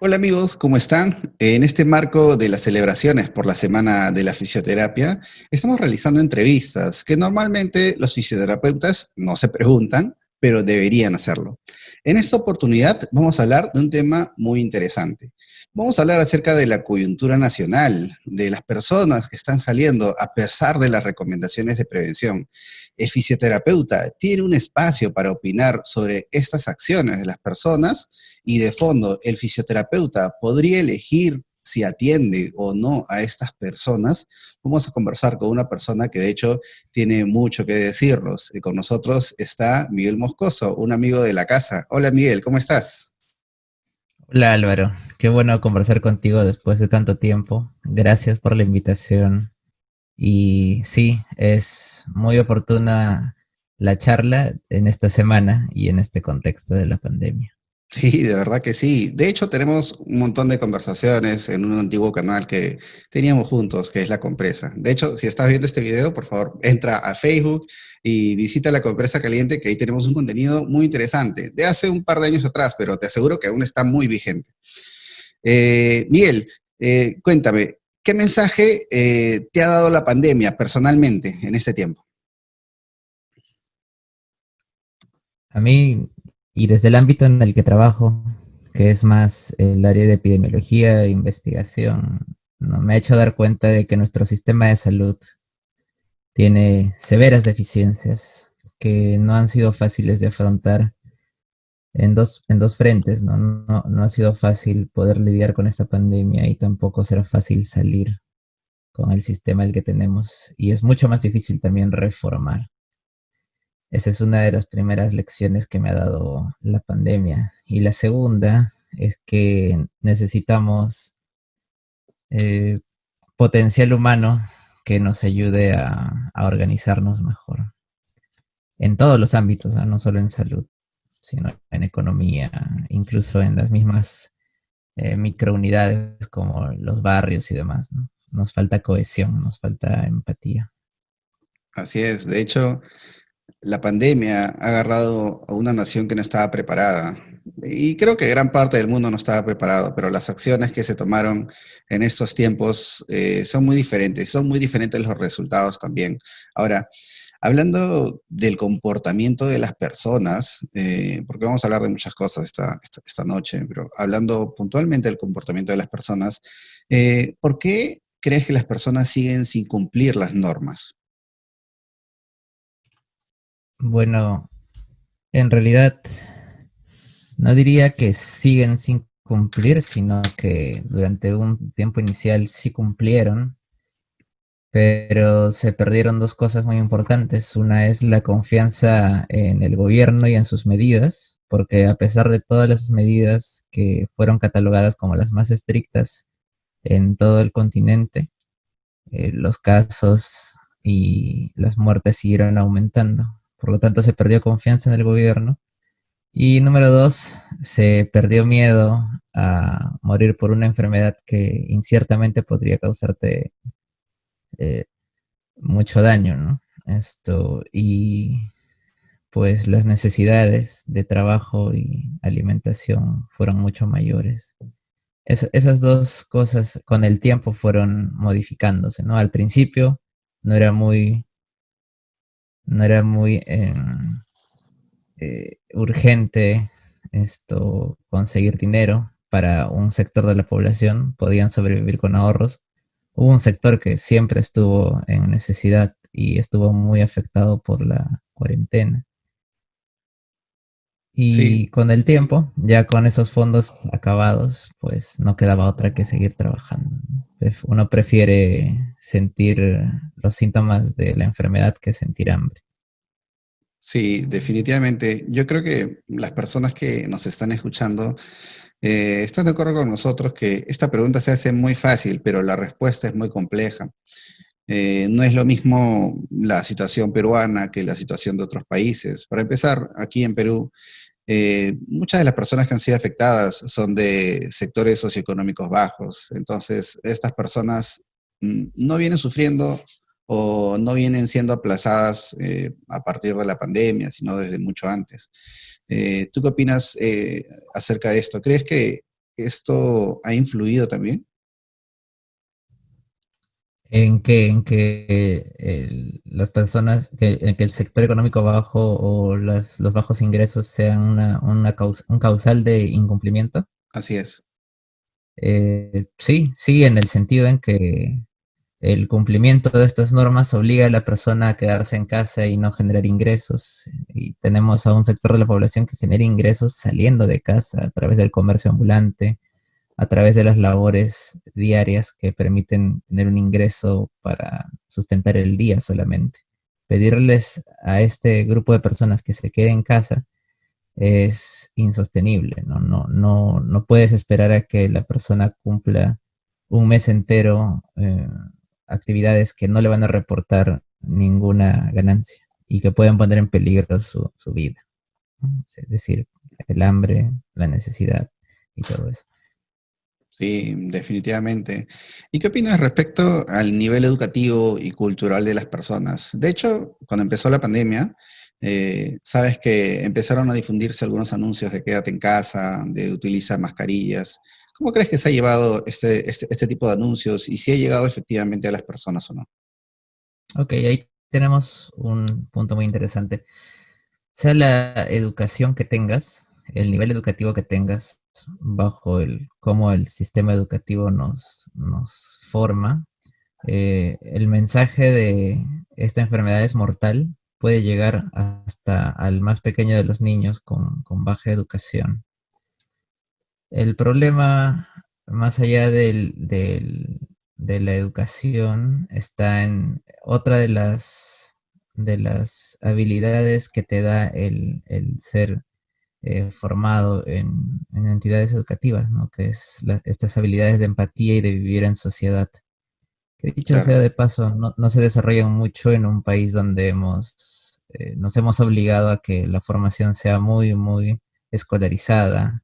Hola amigos, ¿cómo están? En este marco de las celebraciones por la Semana de la Fisioterapia, estamos realizando entrevistas que normalmente los fisioterapeutas no se preguntan, pero deberían hacerlo. En esta oportunidad vamos a hablar de un tema muy interesante. Vamos a hablar acerca de la coyuntura nacional, de las personas que están saliendo a pesar de las recomendaciones de prevención. El fisioterapeuta tiene un espacio para opinar sobre estas acciones de las personas y de fondo, el fisioterapeuta podría elegir si atiende o no a estas personas. Vamos a conversar con una persona que de hecho tiene mucho que decirnos. Y con nosotros está Miguel Moscoso, un amigo de la casa. Hola Miguel, ¿cómo estás? Hola Álvaro, qué bueno conversar contigo después de tanto tiempo. Gracias por la invitación. Y sí, es muy oportuna la charla en esta semana y en este contexto de la pandemia. Sí, de verdad que sí. De hecho, tenemos un montón de conversaciones en un antiguo canal que teníamos juntos, que es La Compresa. De hecho, si estás viendo este video, por favor, entra a Facebook y visita La Compresa Caliente, que ahí tenemos un contenido muy interesante, de hace un par de años atrás, pero te aseguro que aún está muy vigente. Miguel, cuéntame, ¿qué mensaje te ha dado la pandemia personalmente en este tiempo? A mí, y desde el ámbito en el que trabajo, que es más el área de epidemiología e investigación, ¿no? Me ha hecho dar cuenta de que nuestro sistema de salud tiene severas deficiencias que no han sido fáciles de afrontar en dos frentes, ¿no? No ha sido fácil poder lidiar con esta pandemia y tampoco será fácil salir con el sistema el que tenemos. Y es mucho más difícil también reformar. Esa es una de las primeras lecciones que me ha dado la pandemia. Y la segunda es que necesitamos eh, potencial humano que nos ayude a organizarnos mejor en todos los ámbitos, ¿no? No solo en salud, sino en economía, incluso en las mismas microunidades como los barrios y demás, ¿no? Nos falta cohesión, nos falta empatía. Así es, de hecho, la pandemia ha agarrado a una nación que no estaba preparada. Y creo que gran parte del mundo no estaba preparado, pero las acciones que se tomaron en estos tiempos son muy diferentes los resultados también. Ahora, hablando del comportamiento de las personas, porque vamos a hablar de muchas cosas esta noche, pero hablando puntualmente del comportamiento de las personas, ¿por qué crees que las personas siguen sin cumplir las normas? Bueno, en realidad no diría que siguen sin cumplir, sino que durante un tiempo inicial sí cumplieron, pero se perdieron dos cosas muy importantes. Una es la confianza en el gobierno y en sus medidas, porque a pesar de todas las medidas que fueron catalogadas como las más estrictas en todo el continente, los casos y las muertes siguieron aumentando. Por lo tanto, se perdió confianza en el gobierno. Y número dos, se perdió miedo a morir por una enfermedad que inciertamente podría causarte eh, mucho daño, ¿no? Y pues las necesidades de trabajo y alimentación fueron mucho mayores. Esas dos cosas con el tiempo fueron modificándose, ¿no? Al principio no era muy, no era muy urgente conseguir dinero para un sector de la población, podían sobrevivir con ahorros. Hubo un sector que siempre estuvo en necesidad y estuvo muy afectado por la cuarentena. Sí, Y con el tiempo, ya con esos fondos acabados, pues no quedaba otra que seguir trabajando, ¿no? Uno prefiere sentir los síntomas de la enfermedad que sentir hambre. sí, definitivamente. Yo creo que las personas que nos están escuchando están de acuerdo con nosotros que esta pregunta se hace muy fácil, pero la respuesta es muy compleja. No es lo mismo la situación peruana que la situación de otros países. Para empezar, aquí en Perú, muchas de las personas que han sido afectadas son de sectores socioeconómicos bajos. Entonces, estas personas no vienen sufriendo o no vienen siendo aplazadas a partir de la pandemia, sino desde mucho antes. ¿Tú qué opinas acerca de esto? ¿Crees que ¿esto ha influido también? Las personas, en que el sector económico bajo o los bajos ingresos sean un causal de incumplimiento? Así es, Sí, sí, en el sentido en que el cumplimiento de estas normas obliga a la persona a quedarse en casa y no generar ingresos. Y tenemos a un sector de la población que genera ingresos saliendo de casa a través del comercio ambulante, a través de las labores diarias que permiten tener un ingreso para sustentar el día solamente. Pedirles a este grupo de personas que se quede en casa es insostenible, ¿no? No puedes esperar a que la persona cumpla un mes entero actividades que no le van a reportar ninguna ganancia y que pueden poner en peligro su vida, ¿no? Es decir, el hambre, la necesidad y todo eso. sí, definitivamente. ¿Y qué opinas respecto al nivel educativo y cultural de las personas? De hecho, cuando empezó la pandemia, sabes que empezaron a difundirse algunos anuncios de quédate en casa, de utiliza mascarillas. ¿Cómo crees que se ha llevado este tipo de anuncios y si ha llegado efectivamente a las personas o no? Ok, ahí tenemos un punto muy interesante. Sea la educación que tengas, el nivel educativo que tengas, bajo cómo el sistema educativo nos forma, el mensaje de esta enfermedad es mortal puede llegar hasta al más pequeño de los niños con baja educación. El problema, más allá de la educación, está en otra de las habilidades que te da el ser formado en entidades educativas, ¿no? Que es estas habilidades de empatía y de vivir en sociedad. Que dicho sea Claro. de paso, no se desarrollan mucho en un país donde nos hemos obligado a que la formación sea muy, muy escolarizada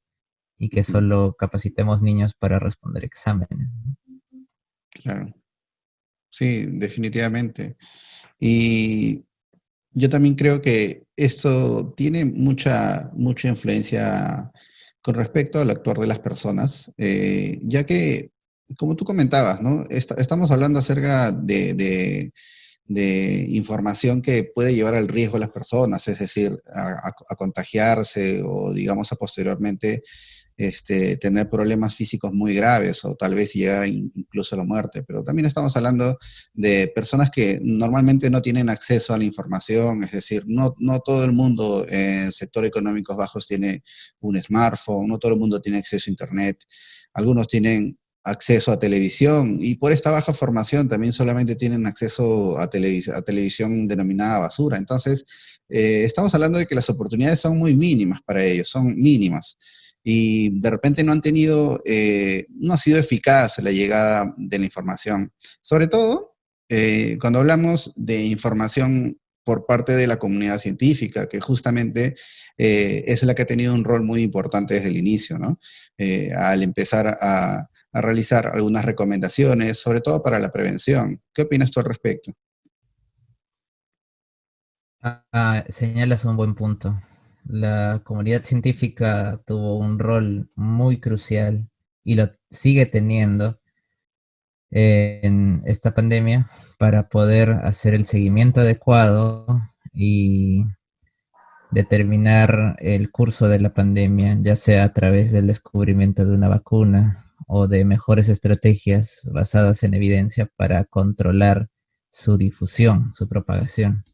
y que Ujú, solo capacitemos niños para responder exámenes. claro. Sí, definitivamente. Y yo también creo que esto tiene mucha influencia con respecto al actuar de las personas, ya que, como tú comentabas, ¿no? Estamos hablando acerca de información que puede llevar al riesgo a las personas, es decir, a contagiarse o, digamos, a posteriormente tener problemas físicos muy graves o tal vez llegar incluso a la muerte. Pero también estamos hablando de personas que normalmente no tienen acceso a la información, es decir, no todo el mundo en sector económicos bajos tiene un smartphone, no todo el mundo tiene acceso a Internet, algunos tienen acceso a televisión y por esta baja formación también solamente tienen acceso a televisión denominada basura. Entonces, estamos hablando de que las oportunidades son muy mínimas para ellos, son mínimas y de repente no han tenido, no ha sido eficaz la llegada de la información. Sobre todo, cuando hablamos de información por parte de la comunidad científica, que justamente es la que ha tenido un rol muy importante desde el inicio, ¿no? Al empezar a realizar algunas recomendaciones, sobre todo para la prevención. ¿Qué opinas tú al respecto? Señalas un buen punto. La comunidad científica tuvo un rol muy crucial y lo sigue teniendo en esta pandemia para poder hacer el seguimiento adecuado y determinar el curso de la pandemia, ya sea a través del descubrimiento de una vacuna o de mejores estrategias basadas en evidencia para controlar su difusión, su propagación.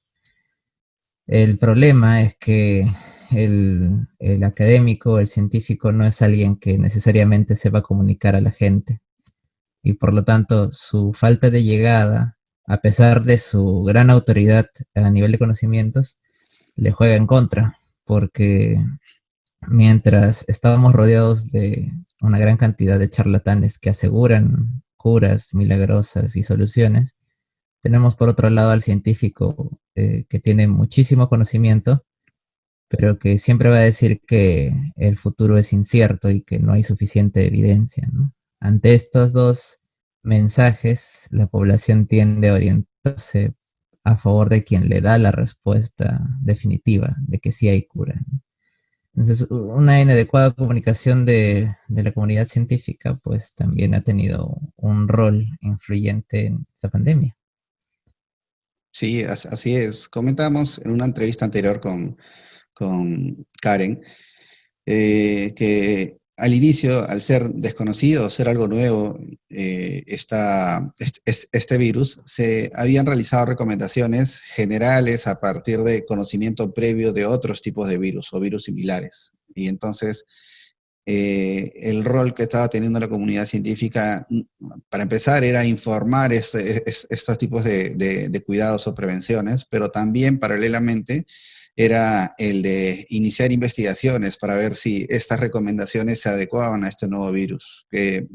El problema es que el académico, el científico, no es alguien que necesariamente se va a comunicar a la gente y por lo tanto su falta de llegada, a pesar de su gran autoridad a nivel de conocimientos, le juega en contra, porque mientras estábamos rodeados de una gran cantidad de charlatanes que aseguran curas milagrosas y soluciones, tenemos por otro lado al científico que tiene muchísimo conocimiento, pero que siempre va a decir que el futuro es incierto y que no hay suficiente evidencia, ¿no? Ante estos dos mensajes, la población tiende a orientarse a favor de quien le da la respuesta definitiva de que sí hay cura, ¿no? Entonces, una inadecuada comunicación de la comunidad científica, pues también ha tenido un rol influyente en esta pandemia. Sí, así es. Comentamos en una entrevista anterior con Karen, que al inicio, al ser desconocido, ser algo nuevo, este virus, se habían realizado recomendaciones generales a partir de conocimiento previo de otros tipos de virus o virus similares. Y entonces, el rol que estaba teniendo la comunidad científica, para empezar, era informar estos tipos de cuidados o prevenciones, pero también paralelamente era el de iniciar investigaciones para ver si estas recomendaciones se adecuaban a este nuevo virus, que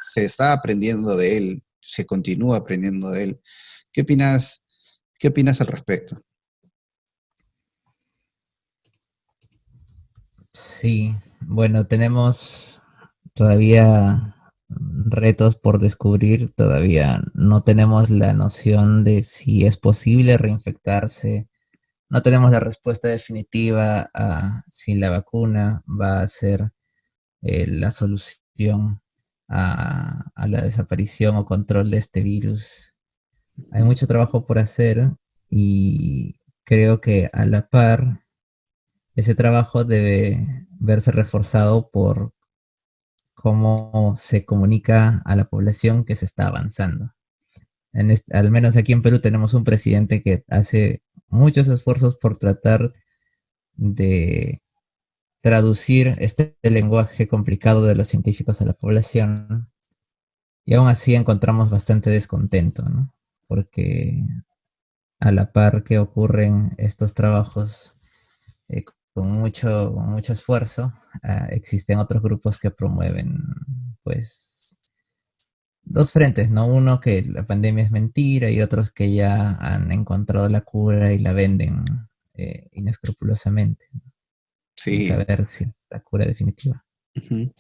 se está aprendiendo de él, se continúa aprendiendo de él. ¿Qué opinas, qué opinas al respecto? Sí, bueno, tenemos todavía retos por descubrir, todavía no tenemos la noción de si es posible reinfectarse, no tenemos la respuesta definitiva a si la vacuna va a ser la solución a la desaparición o control de este virus. Hay mucho trabajo por hacer y creo que a la par ese trabajo debe verse reforzado por cómo se comunica a la población que se está avanzando. Al menos aquí en Perú tenemos un presidente que hace muchos esfuerzos por tratar de traducir este lenguaje complicado de los científicos a la población y aún así encontramos bastante descontento, ¿no? Porque a la par que ocurren estos trabajos eh, con mucho esfuerzo, existen otros grupos que promueven, pues, dos frentes, ¿no? Uno que la pandemia es mentira y otros que ya han encontrado la cura y la venden inescrupulosamente, sin Sí. saber si es la cura definitiva. Ujú.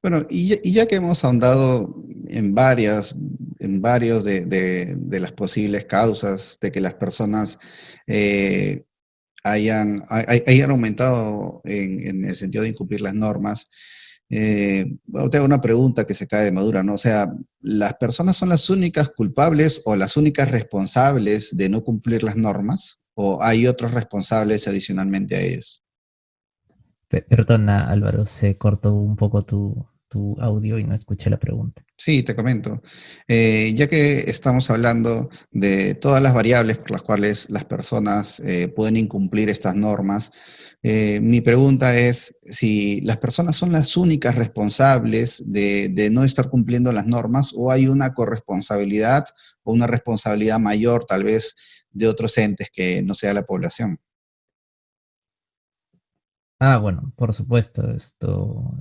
Bueno, y ya que hemos ahondado en varios de las posibles causas de que las personas eh, hayan aumentado en el sentido de incumplir las normas, bueno, te hago una pregunta que se cae de madura, ¿no? O sea, ¿las personas son las únicas culpables o las únicas responsables de no cumplir las normas? ¿O hay otros responsables adicionalmente a ellos? Perdona, Álvaro, se cortó un poco tu audio y no escuché la pregunta. Sí, te comento. Ya que estamos hablando de todas las variables por las cuales las personas pueden incumplir estas normas, mi pregunta es si las personas son las únicas responsables de no estar cumpliendo las normas o hay una corresponsabilidad o una responsabilidad mayor tal vez de otros entes que no sea la población. Ah, bueno, por supuesto,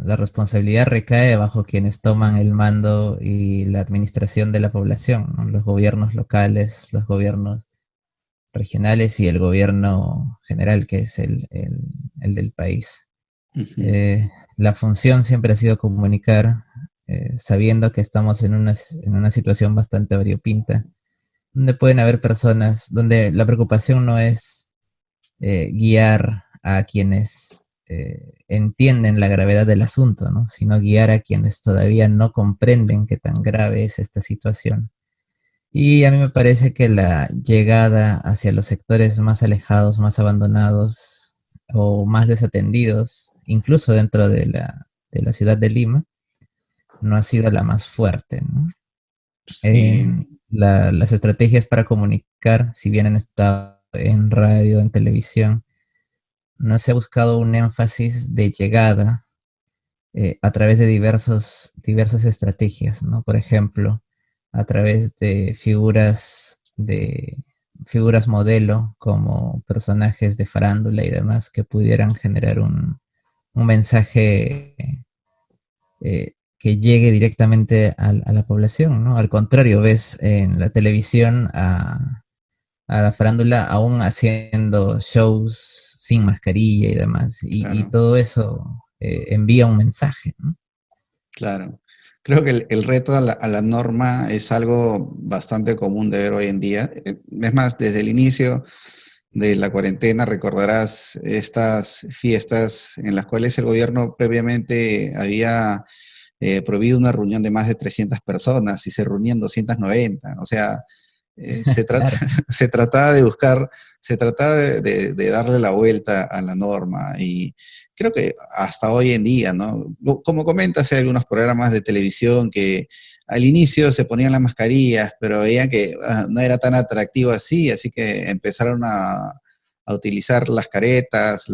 la responsabilidad recae bajo quienes toman el mando y la administración de la población, ¿no? Los gobiernos locales, los gobiernos regionales y el gobierno general, que es el del país. Ujú. Eh, la función siempre ha sido comunicar, sabiendo que estamos en una situación bastante variopinta, donde pueden haber personas, donde la preocupación no es guiar a quienes entienden la gravedad del asunto, ¿no? Sino guiar a quienes todavía no comprenden qué tan grave es esta situación. Y a mí me parece que la llegada hacia los sectores más alejados, más abandonados o más desatendidos, incluso dentro de la ciudad de Lima, no ha sido la más fuerte, ¿no? Sí, Las estrategias para comunicar, si bien han estado en radio, en televisión, no se ha buscado un énfasis de llegada a través de diversas estrategias, ¿no? Por ejemplo, a través de figuras modelo como personajes de farándula y demás que pudieran generar un mensaje que llegue directamente a la población, ¿no? Al contrario, ves en la televisión a la farándula aún haciendo shows sin mascarilla y demás. Y claro. todo eso envía un mensaje, ¿no? Claro. Creo que el reto a la norma es algo bastante común de ver hoy en día. Es más, desde el inicio, de la cuarentena, recordarás estas fiestas en las cuales el gobierno previamente había prohibido una reunión de más de 300 personas y se reunían 290. O sea, se trata, Claro, se trataba de buscar, se trataba de darle la vuelta a la norma y creo que hasta hoy en día, ¿no? Como comentas, hay algunos programas de televisión que al inicio se ponían las mascarillas, pero veían que no era tan atractivo así que empezaron a utilizar las caretas,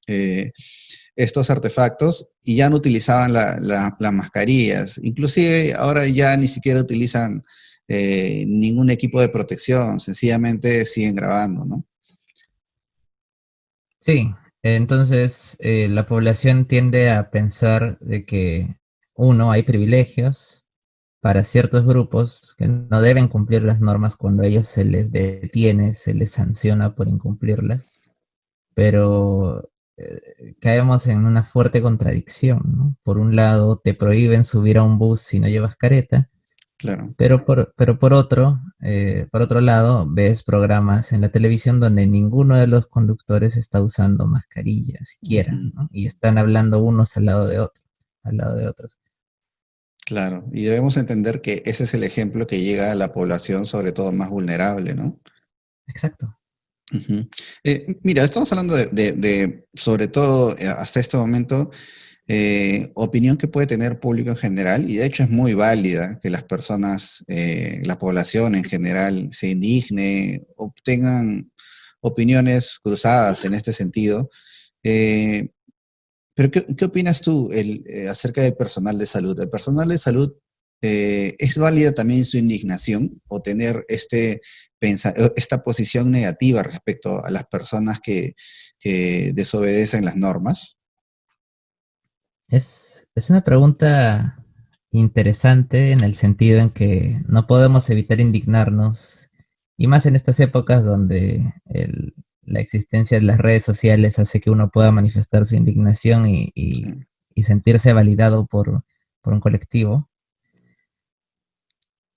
eh, estos artefactos y ya no utilizaban las mascarillas. Inclusive ahora ya ni siquiera utilizan ningún equipo de protección, sencillamente siguen grabando, ¿no? sí. Entonces, la población tiende a pensar de que, uno, hay privilegios para ciertos grupos que no deben cumplir las normas cuando a ellos se les detiene, se les sanciona por incumplirlas, pero caemos en una fuerte contradicción, ¿no? Por un lado, te prohíben subir a un bus si no llevas careta, Claro. pero por otro lado, ves programas en la televisión donde ninguno de los conductores está usando mascarilla siquiera, Ujú. ¿no? Y están hablando unos al lado de otros, al lado de otros. Claro, y debemos entender que ese es el ejemplo que llega a la población, sobre todo más vulnerable, ¿no? Exacto. Ujú. Mira, estamos hablando sobre todo, hasta este momento, opinión que puede tener público en general, y de hecho es muy válida que las personas, la población en general, se indigne, obtengan opiniones cruzadas en este sentido. Eh, pero ¿qué opinas tú acerca del personal de salud? ¿El personal de salud es válida también su indignación o tener esta posición negativa respecto a las personas que desobedecen las normas? Es una pregunta interesante en el sentido en que no podemos evitar indignarnos, y más en estas épocas donde la existencia de las redes sociales hace que uno pueda manifestar su indignación Sí. y sentirse validado por un colectivo.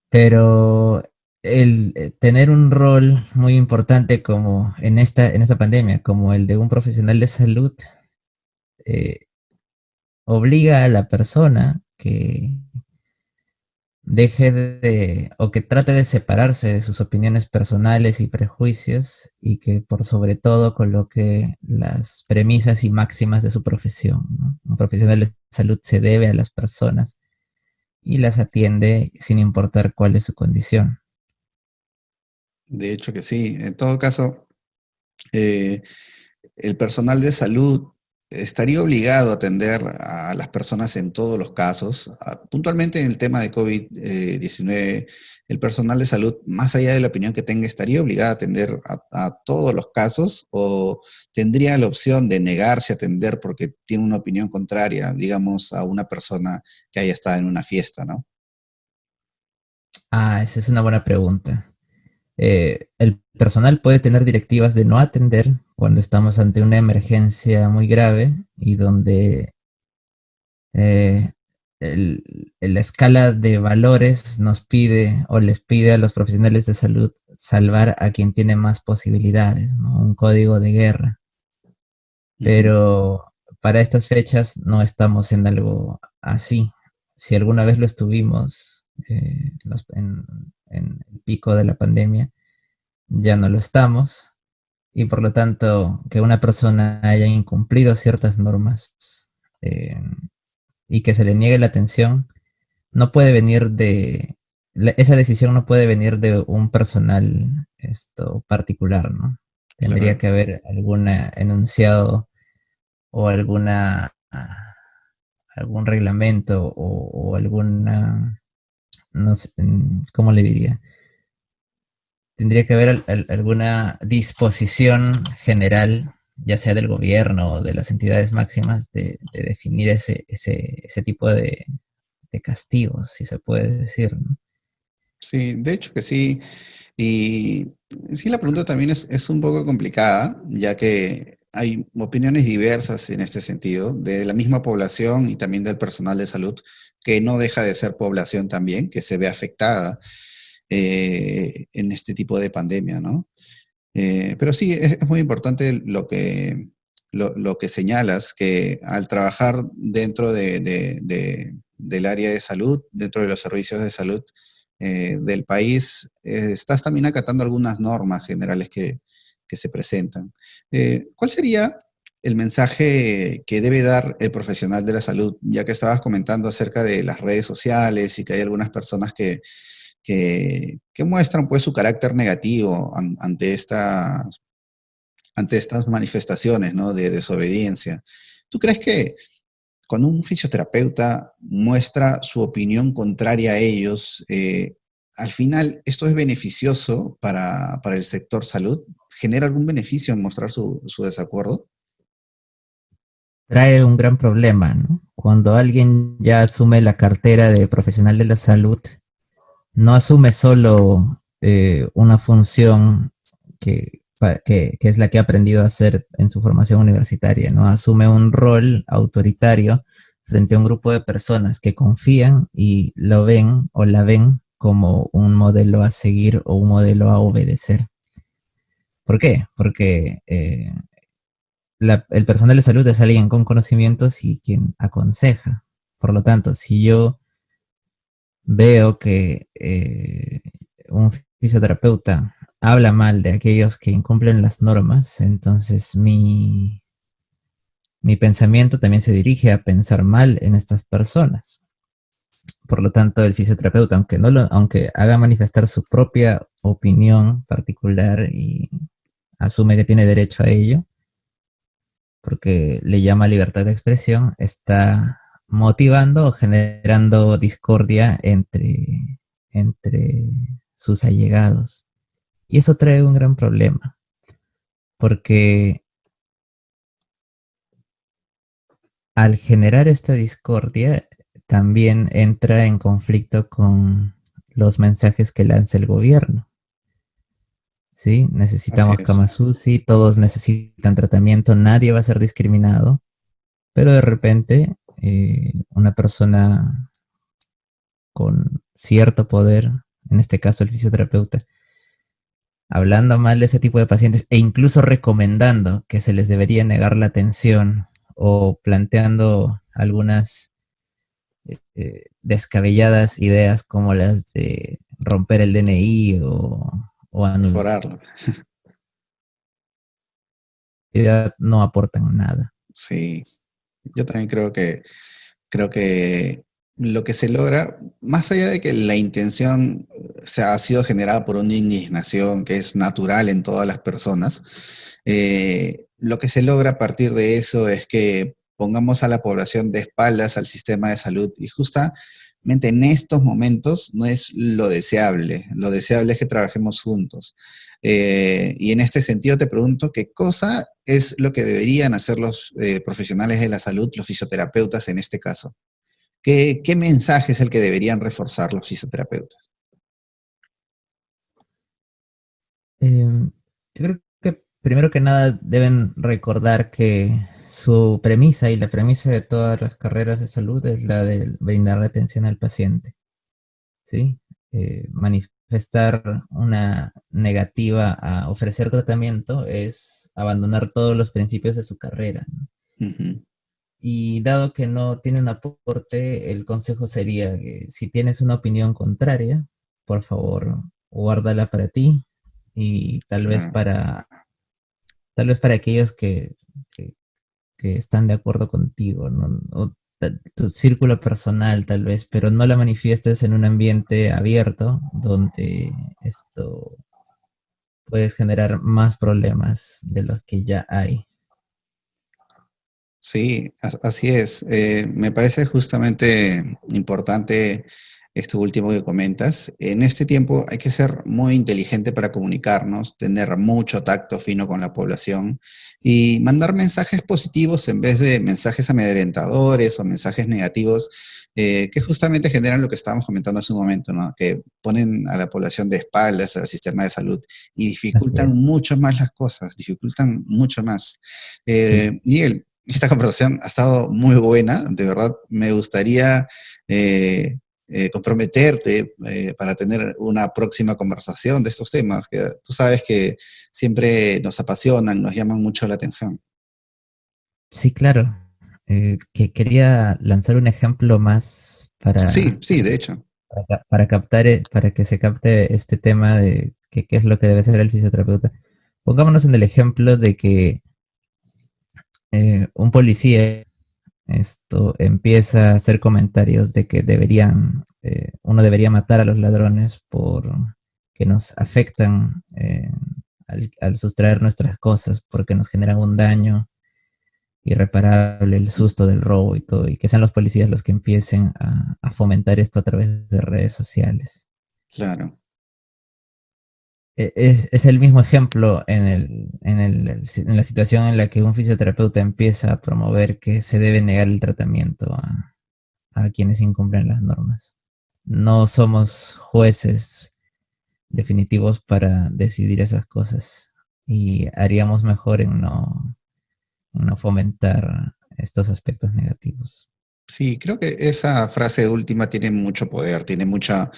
Pero tener un rol muy importante como en esta pandemia, como el de un profesional de salud, eh, obliga a la persona que deje o que trate de separarse de sus opiniones personales y prejuicios y que por sobre todo coloque las premisas y máximas de su profesión, ¿no? Un profesional de salud se debe a las personas y las atiende sin importar cuál es su condición. De hecho que sí. En todo caso, eh, el personal de salud estaría obligado a atender a las personas en todos los casos. Puntualmente en el tema de COVID-19, el personal de salud, más allá de la opinión que tenga, estaría obligado a atender a todos los casos o tendría la opción de negarse a atender porque tiene una opinión contraria, digamos, a una persona que haya estado en una fiesta, ¿no? Ah, esa es una buena pregunta. El personal puede tener directivas de no atender cuando estamos ante una emergencia muy grave y donde eh, la escala de valores nos pide o les pide a los profesionales de salud salvar a quien tiene más posibilidades, ¿no? Un código de guerra. Ujú. Pero para estas fechas no estamos en algo así. Si alguna vez lo estuvimos en el pico de la pandemia, ya no lo estamos. Y por lo tanto, que una persona haya incumplido ciertas normas eh, y que se le niegue la atención, no puede venir esa decisión no puede venir de un personal particular, ¿no? Tendría Claro. que haber algún enunciado o algún reglamento o alguna, no sé, ¿cómo le diría? Tendría que haber alguna disposición general, ya sea del gobierno o de las entidades máximas, de definir ese tipo de castigos, si se puede decir, ¿no? Sí, de hecho que sí. Y sí, la pregunta también es un poco complicada, ya que hay opiniones diversas en este sentido, de la misma población y también del personal de salud, que no deja de ser población también, que se ve afectada. en este tipo de pandemia, ¿no? Pero sí, es muy importante lo que señalas, que al trabajar dentro del área de salud, dentro de los servicios de salud del país, estás también acatando algunas normas generales que se presentan. ¿Cuál sería el mensaje que debe dar el profesional de la salud? Ya que estabas comentando acerca de las redes sociales y que hay algunas personas que muestran pues su carácter negativo ante estas manifestaciones, ¿no? De desobediencia. ¿Tú crees que cuando un fisioterapeuta muestra su opinión contraria a ellos, al final esto es beneficioso para el sector salud? ¿Genera algún beneficio en mostrar su desacuerdo? Trae un gran problema, ¿no? Cuando alguien ya asume la cartera de profesional de la salud, no asume solo una función que es la que ha aprendido a hacer en su formación universitaria, ¿no? Asume un rol autoritario frente a un grupo de personas que confían y lo ven o la ven como un modelo a seguir o un modelo a obedecer. ¿Por qué? Porque el personal de salud es alguien con conocimientos y quien aconseja. Por lo tanto, si yo veo que un fisioterapeuta habla mal de aquellos que incumplen las normas, entonces mi pensamiento también se dirige a pensar mal en estas personas. Por lo tanto, el fisioterapeuta, aunque haga manifestar su propia opinión particular y asume que tiene derecho a ello, porque le llama libertad de expresión, está motivando o generando discordia entre sus allegados. Y eso trae un gran problema, porque al generar esta discordia, también entra en conflicto con los mensajes que lanza el gobierno. ¿Sí? Así Necesitamos es. camas UCI, todos necesitan tratamiento, nadie va a ser discriminado, pero de repente una persona con cierto poder, en este caso el fisioterapeuta, hablando mal de ese tipo de pacientes e incluso recomendando que se les debería negar la atención o planteando algunas descabelladas ideas como las de romper el DNI o anular, Mejorarlo. no aportan nada. Sí, yo también creo que lo que se logra, más allá de que la intención ha sido generada por una indignación que es natural en todas las personas, lo que se logra a partir de eso es que pongamos a la población de espaldas al sistema de salud y justamente en estos momentos no es lo deseable es que trabajemos juntos. Y en este sentido te pregunto, ¿qué cosa es lo que deberían hacer los profesionales de la salud, los fisioterapeutas en este caso? ¿Qué mensaje es el que deberían reforzar los fisioterapeutas? Yo creo que primero que nada deben recordar que su premisa y la premisa de todas las carreras de salud es la de brindar atención al paciente, ¿sí? Manifestar una negativa a ofrecer tratamiento es abandonar todos los principios de su carrera, ¿no? Ujú. Y dado que no tiene un aporte, el consejo sería que si tienes una opinión contraria, por favor, guárdala para ti y Claro. tal vez para aquellos que, que están de acuerdo contigo, ¿no? O tu círculo personal tal vez, pero no la manifiestes en un ambiente abierto donde esto puedes generar más problemas de los que ya hay. Sí, así es. Me parece justamente importante esto último que comentas. En este tiempo hay que ser muy inteligente para comunicarnos, tener mucho tacto fino con la población y mandar mensajes positivos en vez de mensajes amedrentadores o mensajes negativos que justamente generan lo que estábamos comentando hace un momento, ¿no? Que ponen a la población de espaldas al sistema de salud y Así dificultan es. mucho más las cosas, dificultan mucho más. Sí. Miguel, esta conversación ha estado muy buena, de verdad. Me gustaría comprometerte para tener una próxima conversación de estos temas, que tú sabes que siempre nos apasionan, nos llaman mucho la atención. Sí, claro. Que quería lanzar un ejemplo más Sí, sí, de hecho. para captar, para que se capte este tema de qué es lo que debe ser el fisioterapeuta. Pongámonos en el ejemplo de que un policía empieza a hacer comentarios de que uno debería matar a los ladrones por que nos afectan al sustraer nuestras cosas, porque nos generan un daño irreparable, el susto del robo y todo, y que sean los policías los que empiecen a fomentar esto a través de redes sociales. Claro. Es el mismo ejemplo en la situación en la que un fisioterapeuta empieza a promover que se debe negar el tratamiento a quienes incumplen las normas. No somos jueces definitivos para decidir esas cosas y haríamos mejor en no fomentar estos aspectos negativos. Sí, creo que esa frase última tiene mucho poder, tiene mucha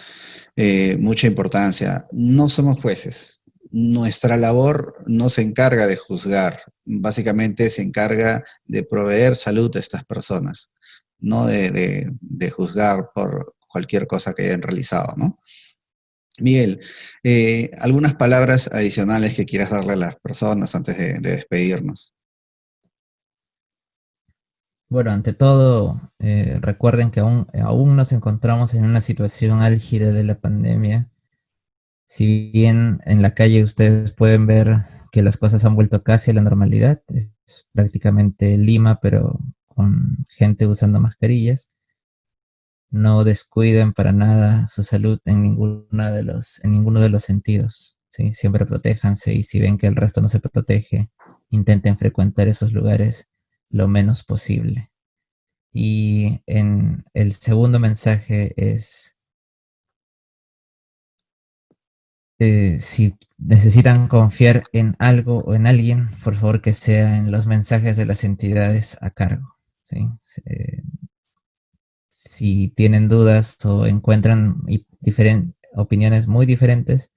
importancia. No somos jueces. Nuestra labor no se encarga de juzgar, básicamente se encarga de proveer salud a estas personas, no de juzgar por cualquier cosa que hayan realizado, ¿no? Miguel, algunas palabras adicionales que quieras darle a las personas antes de despedirnos. Bueno, ante todo, recuerden que aún nos encontramos en una situación álgida de la pandemia. Si bien en la calle ustedes pueden ver que las cosas han vuelto casi a la normalidad, es prácticamente Lima, pero con gente usando mascarillas, no descuiden para nada su salud en ninguno de los sentidos. ¿Sí? Siempre protéjanse y si ven que el resto no se protege, intenten frecuentar esos lugares lo menos posible. Y en el segundo mensaje es, si necesitan confiar en algo o en alguien, por favor que sea en los mensajes de las entidades a cargo. ¿Sí? Si tienen dudas o encuentran opiniones muy diferentes,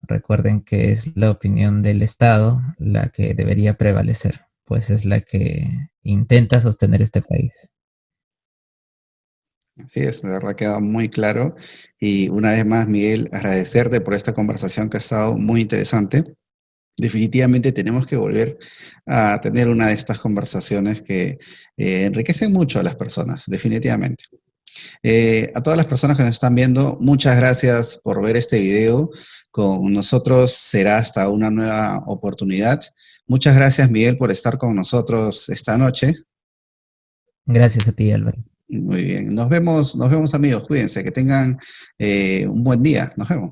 recuerden que es la opinión del Estado la que debería prevalecer, pues es la que intenta sostener este país. Así es, de verdad queda muy claro. Y una vez más, Miguel, agradecerte por esta conversación que ha estado muy interesante. Definitivamente tenemos que volver a tener una de estas conversaciones que enriquecen mucho a las personas, definitivamente. A todas las personas que nos están viendo, muchas gracias por ver este video. Con nosotros será hasta una nueva oportunidad. Muchas gracias, Miguel, por estar con nosotros esta noche. Gracias a ti, Álvaro. Muy bien. Nos vemos amigos. Cuídense, que tengan un buen día. Nos vemos.